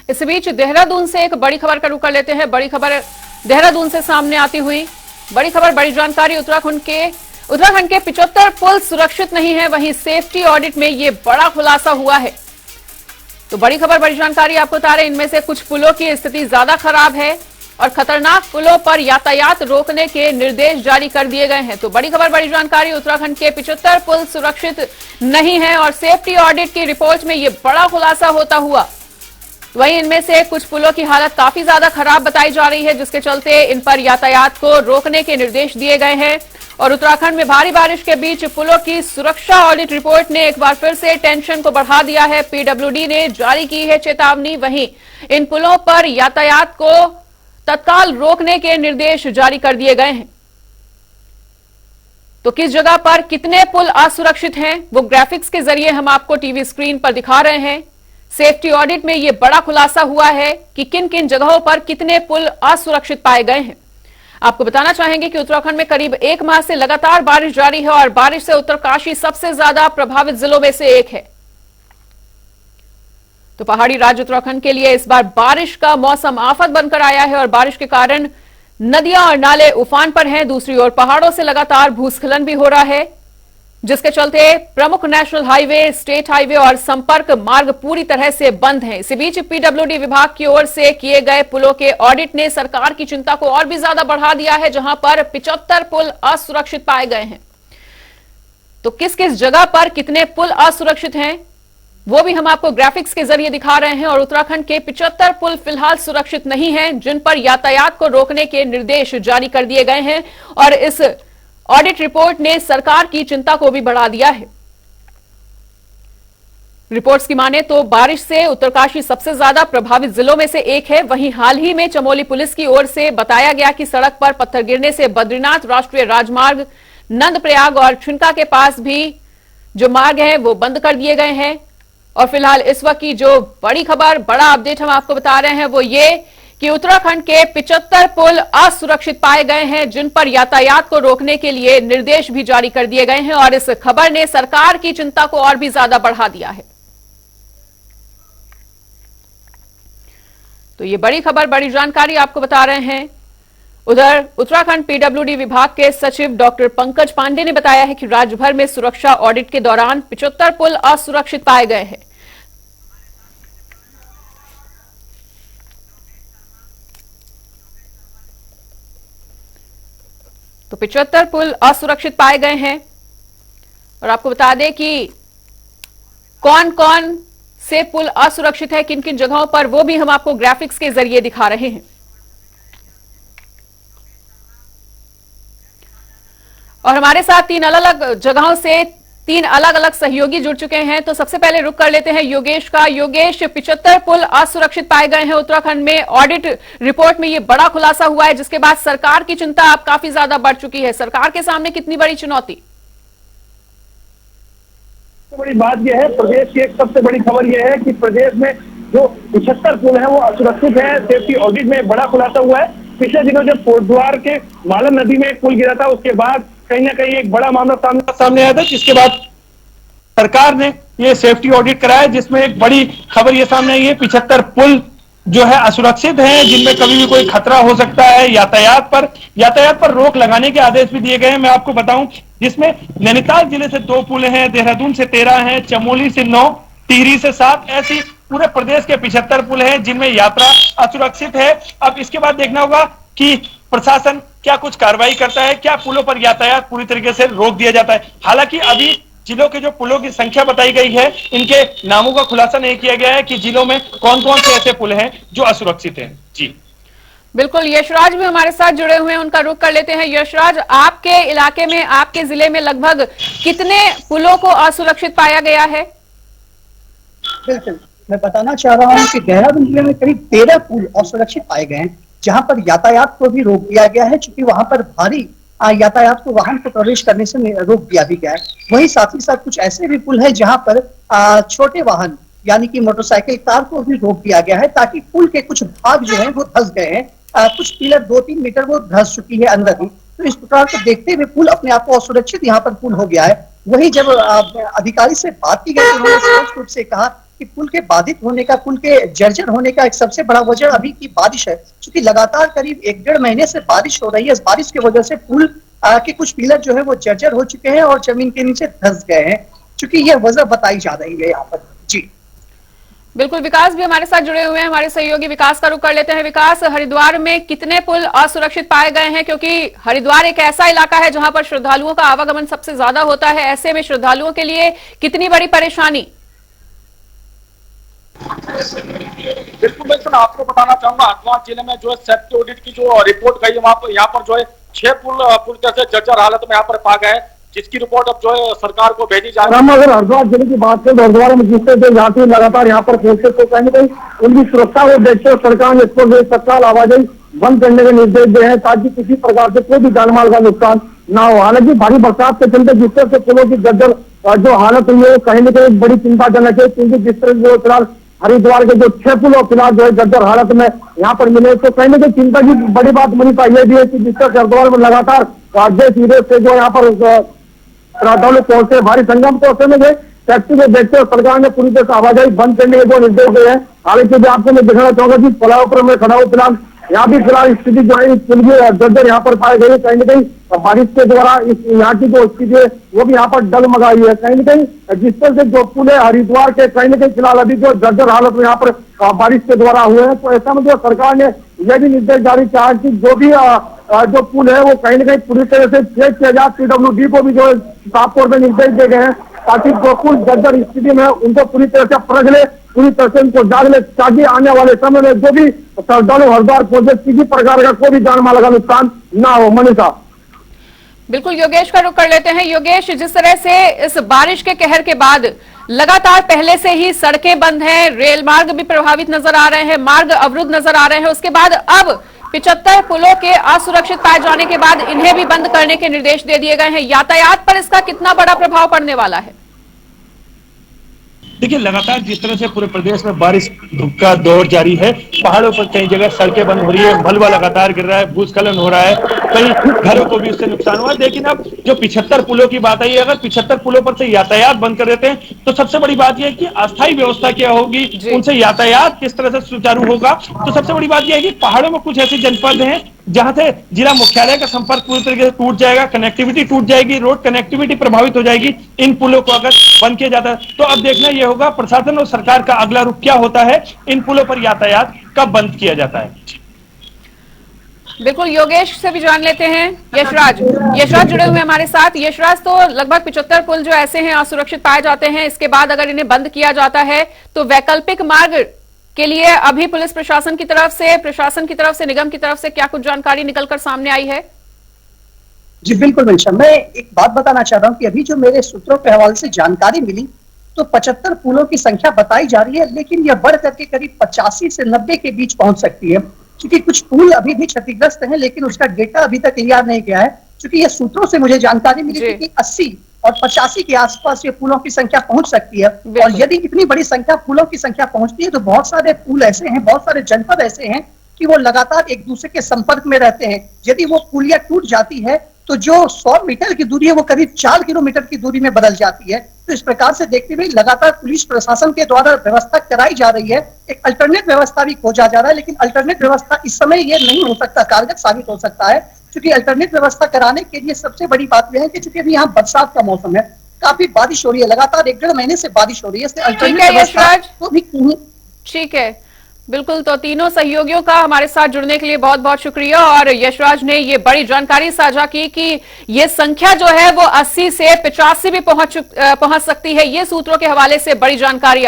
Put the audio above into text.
इस बीच देहरादून से एक बड़ी खबर का रुख कर लेते हैं। बड़ी खबर देहरादून से सामने आती हुई बड़ी खबर, बड़ी जानकारी। उत्तराखंड के 75 पुल सुरक्षित नहीं है, वहीं सेफ्टी ऑडिट में ये बड़ा खुलासा हुआ है। तो बड़ी खबर, बड़ी जानकारी आपको बता रहे हैं। इनमें से कुछ पुलों की स्थिति ज्यादा खराब है और खतरनाक पुलों पर यातायात रोकने के निर्देश जारी कर दिए गए हैं। तो बड़ी खबर, बड़ी जानकारी। उत्तराखंड के 75 पुल सुरक्षित नहीं है और सेफ्टी ऑडिट की रिपोर्ट में यह बड़ा खुलासा होता हुआ। वहीं इनमें से कुछ पुलों की हालत काफी ज्यादा खराब बताई जा रही है, जिसके चलते इन पर यातायात को रोकने के निर्देश दिए गए हैं। और उत्तराखंड में भारी बारिश के बीच पुलों की सुरक्षा ऑडिट रिपोर्ट ने एक बार फिर से टेंशन को बढ़ा दिया है। पीडब्ल्यूडी ने जारी की है चेतावनी। वहीं इन पुलों पर यातायात को तत्काल रोकने के निर्देश जारी कर दिए गए हैं। तो किस जगह पर कितने पुल असुरक्षित हैं, वो ग्राफिक्स के जरिए हम आपको टीवी स्क्रीन पर दिखा रहे हैं। सेफ्टी ऑडिट में यह बड़ा खुलासा हुआ है कि किन किन जगहों पर कितने पुल असुरक्षित पाए गए हैं। आपको बताना चाहेंगे कि उत्तराखंड में करीब एक माह से लगातार बारिश जारी है और बारिश से उत्तरकाशी सबसे ज्यादा प्रभावित जिलों में से एक है। तो पहाड़ी राज्य उत्तराखंड के लिए इस बार बारिश का मौसम आफत बनकर आया है और बारिश के कारण नदियां और नाले उफान पर हैं। दूसरी ओर पहाड़ों से लगातार भूस्खलन भी हो रहा है, जिसके चलते प्रमुख नेशनल हाईवे, स्टेट हाईवे और संपर्क मार्ग पूरी तरह से बंद हैं। इसी बीच पीडब्ल्यूडी विभाग की ओर से किए गए पुलों के ऑडिट ने सरकार की चिंता को और भी ज्यादा बढ़ा दिया है, जहां पर 75 पुल असुरक्षित पाए गए हैं। तो किस किस जगह पर कितने पुल असुरक्षित हैं, वो भी हम आपको ग्राफिक्स के जरिए दिखा रहे हैं। और उत्तराखंड के 75 पुल फिलहाल सुरक्षित नहीं हैं, जिन पर यातायात को रोकने के निर्देश जारी कर दिए गए हैं। और इस ऑडिट रिपोर्ट ने सरकार की चिंता को भी बढ़ा दिया है। रिपोर्ट्स की माने तो बारिश से उत्तरकाशी सबसे ज्यादा प्रभावित जिलों में से एक है। वहीं हाल ही में चमोली पुलिस की ओर से बताया गया कि सड़क पर पत्थर गिरने से बद्रीनाथ राष्ट्रीय राजमार्ग, नंदप्रयाग और छिनका के पास भी जो मार्ग है वो बंद कर दिए गए हैं। और फिलहाल इस वक्त की जो बड़ी खबर, बड़ा अपडेट हम आपको बता रहे हैं वो ये कि उत्तराखंड के 75 पुल असुरक्षित पाए गए हैं, जिन पर यातायात को रोकने के लिए निर्देश भी जारी कर दिए गए हैं। और इस खबर ने सरकार की चिंता को और भी ज्यादा बढ़ा दिया है। तो ये बड़ी खबर, बड़ी जानकारी आपको बता रहे हैं। उधर उत्तराखंड पीडब्ल्यूडी विभाग के सचिव डॉक्टर पंकज पांडे ने बताया है कि राज्य भर में सुरक्षा ऑडिट के दौरान 75 पुल असुरक्षित पाए गए हैं। तो 75 पुल असुरक्षित पाए गए हैं। और आपको बता दें कि कौन कौन से पुल असुरक्षित है, किन किन जगहों पर, वो भी हम आपको ग्राफिक्स के जरिए दिखा रहे हैं। और हमारे साथ तीन अलग अलग जगहों से तीन अलग अलग सहयोगी जुड़ चुके हैं। तो सबसे पहले रुक कर लेते हैं योगेश का। योगेश, 75 पुल असुरक्षित पाए गए हैं उत्तराखंड में। ऑडिट रिपोर्ट में ये बड़ा खुलासा हुआ है, जिसके बाद सरकार की चिंता अब काफी ज्यादा बढ़ चुकी है। सरकार के सामने कितनी बड़ी चुनौती? सबसे बड़ी बात यह है, प्रदेश की एक सबसे बड़ी खबर यह है कि प्रदेश में जो 75 पुल है वो असुरक्षित है। सेफ्टी ऑडिट में बड़ा खुलासा हुआ है। पिछले दिनों जब कोटद्वार के मालन नदी में एक पुल गिरा था, उसके बाद कहीं ना कहीं एक बड़ा मामला सामने आया था, जिसके बाद सरकार ने ये सेफ्टी ऑडिट कराया, जिसमें एक बड़ी खबर ये सामने आई है, 75 पुल जो है असुरक्षित हैं, जिनमें कभी भी कोई खतरा हो सकता है। यातायात पर रोक लगाने के आदेश भी दिए गए हैं। मैं आपको बताऊं, जिसमें नैनीताल जिले से 2 पुल हैं, देहरादून से 13 हैं, चमोली से 9, टिहरी से 7, ऐसी पूरे प्रदेश के 75 पुल हैं जिनमें यात्रा असुरक्षित है। अब इसके बाद देखना होगा कि प्रशासन क्या कुछ कार्रवाई करता है, क्या पुलों पर यातायात पूरी तरीके से रोक दिया जाता है। हालांकि अभी जिलों के जो पुलों की संख्या बताई गई है, इनके नामों का खुलासा नहीं किया गया है कि जिलों में कौन कौन से ऐसे पुल हैं जो असुरक्षित हैं। जी बिल्कुल, यशराज भी हमारे साथ जुड़े हुए हैं, उनका रुख कर लेते हैं। यशराज, आपके इलाके में, आपके जिले में लगभग कितने पुलों को असुरक्षित पाया गया है? बिल्कुल, मैं बताना चाह रहा हूँ कि देहरादून जिले में करीब 13 पुल असुरक्षित पाए गए हैं, जहां पर यातायात को भी रोक दिया गया है, क्योंकि वहां पर भारी यातायात को, वाहन को प्रवेश करने से रोक दिया भी गया है। वहीं साथ ही साथ कुछ ऐसे भी पुल है जहां पर छोटे वाहन यानी कि मोटरसाइकिल, कार को भी रोक दिया गया है, ताकि पुल के कुछ भाग जो है वो धंस गए हैं। कुछ पिलर 2-3 मीटर वो धंस चुकी है अंदर ही। तो इस प्रकार को देखते हुए पुल अपने आप को असुरक्षित यहाँ पर पुल हो गया है। वही जब अधिकारी से बात की गई, उन्होंने स्पष्ट रूप से कहा कि पुल के बाधित होने का, पुल के जर्जर होने का एक सबसे बड़ा वजह अभी की बारिश है, क्योंकि लगातार करीब 1-1.5 महीने से बारिश हो रही है। इस बारिश की वजह से पुल के कुछ पिलर जो है वो जर्जर हो चुके हैं और जमीन के नीचे धंस गए हैं, क्योंकि यह वजह बताई जा रही है यहाँ पर। जी बिल्कुल, विकास भी हमारे साथ जुड़े हुए हैं, हमारे सहयोगी विकास का रुख कर लेते हैं। विकास, हरिद्वार में कितने पुल असुरक्षित पाए गए हैं? क्योंकि हरिद्वार एक ऐसा इलाका है जहां पर श्रद्धालुओं का आवागमन सबसे ज्यादा होता है, ऐसे में श्रद्धालुओं के लिए कितनी बड़ी परेशानी? बिल्कुल मैं आपको बताना चाहूंगा, हरिद्वार जिले में जो है सेफ्टी ऑडिट की जो रिपोर्ट गई है वहां पर यहाँ पर जो है 6 पुल पूरी तरह से जर्जर हालत में यहाँ पर पा गए, जिसकी रिपोर्ट अब जो है सरकार को भेजी जा रही है। हम अगर हरिद्वार जिले की बात करें तो हरिद्वार में जिससे जो यात्री लगातार यहाँ पर पहुंचते तो कहीं ना कहीं उनकी सुरक्षा को देखते हुए सरकार ने इसको तत्काल आवाजाही बंद करने के निर्देश दिए हैं, ताकि किसी प्रकार से कोई भी जानमाल का नुकसान ना हो। हालांकि भारी बरसात के चलते जिस तरह से पुलों की जर्जर जो हालत हुई है कहीं ना कहीं बड़ी चिंताजनक है, क्योंकि जिस तरह जो फिलहाल हरिद्वार के जो 6 पुल और फिलहाल जो है जर्जर हालत में यहाँ पर मिले, तो कहीं ना कहीं चिंता की बड़ी बात मनीषा ये भी है कि जिस तरह से हरिद्वार में लगातार देश विदेश से जो यहाँ पर श्रद्धालु पहुंचे भारी संगम, तो ऐसे में टैक्सी को देखते हुए सरकार ने पूरी तरह से आवाजाही बंद करने के जो निर्देश दिए हैं। हालांकि भी आपको मैं दिखाना चाहूंगा कि पलावपुर में खड़ा हूँ फिलहाल, यहाँ भी फिलहाल स्थिति जो है पुल की जर्जर यहाँ पर पाई गई है। कहीं ना कहीं बारिश के द्वारा इस यहाँ की जो स्थिति है वो भी यहाँ पर डगमगाई है। कहीं ना कहीं जिस तरह से जो पुल है हरिद्वार के कहीं ना कहीं फिलहाल अभी जो जर्जर हालत में यहाँ पर बारिश के द्वारा हुए हैं, तो ऐसा में जो सरकार ने यह भी निर्देश जारी किया कि जो भी जो पुल है वो कहीं ना कहीं पूरी तरह से चेक किया जाए। PWD को भी जो साफ तौर पर निर्देश दिए गए हैं, ताकि जो पुल जर्जर स्थिति में उनको पूरी तरह से परख ले, पूरी तरह से उनको जाग ले, ताकि आने वाले समय में जो भी श्रद्धालु हरिद्वार पहुंचे किसी प्रकार का कोई भी जानमाल का नुकसान ना हो। मनीषा, बिल्कुल, योगेश का रुख कर लेते हैं। योगेश, जिस तरह से इस बारिश के कहर के बाद लगातार पहले से ही सड़कें बंद हैं, रेल मार्ग भी प्रभावित नजर आ रहे हैं, मार्ग अवरुद्ध नजर आ रहे हैं, उसके बाद अब 75 पुलों के असुरक्षित पाए जाने के बाद इन्हें भी बंद करने के निर्देश दे दिए गए हैं। यातायात पर इसका कितना बड़ा प्रभाव पड़ने वाला है? देखिए, लगातार जिस तरह से पूरे प्रदेश में बारिश का दौर जारी है, पहाड़ों पर कई जगह सड़कें बंद हो रही है, मलबा लगातार गिर रहा है, भूस्खलन हो रहा है, कई घरों को भी उससे नुकसान हुआ है। लेकिन अब जो 75 पुलों की बात आई है, अगर 75 पुलों पर से यातायात बंद कर देते हैं तो सबसे बड़ी बात यह है कि अस्थायी व्यवस्था क्या होगी, उनसे यातायात किस तरह से सुचारू होगा। तो सबसे बड़ी बात यह है कि पहाड़ों में कुछ ऐसे जनपद हैं जहां से जिला मुख्यालय का संपर्क पूरी तरीके से टूट जाएगा, कनेक्टिविटी टूट जाएगी, रोड कनेक्टिविटी प्रभावित हो जाएगी इन पुलों को अगर बंद किया जाता है। तो अब देखना यह होगा प्रशासन और सरकार का अगला रुख क्या होता है, इन पुलों पर यातायात कब बंद किया जाता है। बिल्कुल, योगेश से भी जान लेते हैं। यशराज जुड़े हुए हमारे साथ। यशराज, तो लगभग 75 पुल जो ऐसे हैं असुरक्षित पाए जाते हैं, इसके बाद अगर इन्हें बंद किया जाता है तो वैकल्पिक मार्ग के लिए अभी पुलिस प्रशासन की तरफ से, निगम की तरफ से क्या कुछ जानकारी निकलकर सामने आई है? जी बिल्कुल मनीषा, मैं एक बात बताना चाह रहा हूँ कि अभी जो मेरे सूत्रों के हवाले से जानकारी मिली तो 75 पुलों की संख्या बताई जा रही है, लेकिन यह बढ़ करके करीब 85 से 90 के बीच पहुंच सकती है, क्योंकि कुछ पुल अभी भी क्षतिग्रस्त हैं, लेकिन उसका डेटा अभी तक क्लियर नहीं गया है। क्योंकि ये सूत्रों से मुझे जानकारी मिली थी कि 80 और 85 के आसपास ये पुलों की संख्या पहुंच सकती है, और यदि इतनी बड़ी संख्या पुलों की संख्या पहुंचती है तो बहुत सारे पुल ऐसे हैं, बहुत सारे जनपद ऐसे हैं कि वो लगातार एक दूसरे के संपर्क में रहते हैं। यदि वो पुलिया टूट जाती है तो जो 100 मीटर की दूरी है वो करीब 4 किलोमीटर की दूरी में बदल जाती है। तो इस प्रकार से देखते हुए लगातार पुलिस प्रशासन के द्वारा व्यवस्था कराई जा रही है, एक अल्टरनेट व्यवस्था भी खोजा जा रहा है, लेकिन अल्टरनेट व्यवस्था इस समय ये नहीं हो सकता, कारगर साबित हो सकता है, क्योंकि अल्टरनेट व्यवस्था कराने के लिए सबसे बड़ी बात यह है कि चूंकि अभी यहाँ बरसात का मौसम है, काफी बारिश हो रही है, लगातार 1-1.5 महीने से बारिश हो रही है, इसलिए अल्टरनेट व्यवस्था को भी ठीक है। बिल्कुल, तो तीनों सहयोगियों का हमारे साथ जुड़ने के लिए बहुत बहुत शुक्रिया। और यशराज ने ये बड़ी जानकारी साझा की कि ये संख्या जो है वो 80 से 85 भी पहुंच सकती है। ये सूत्रों के हवाले से बड़ी जानकारी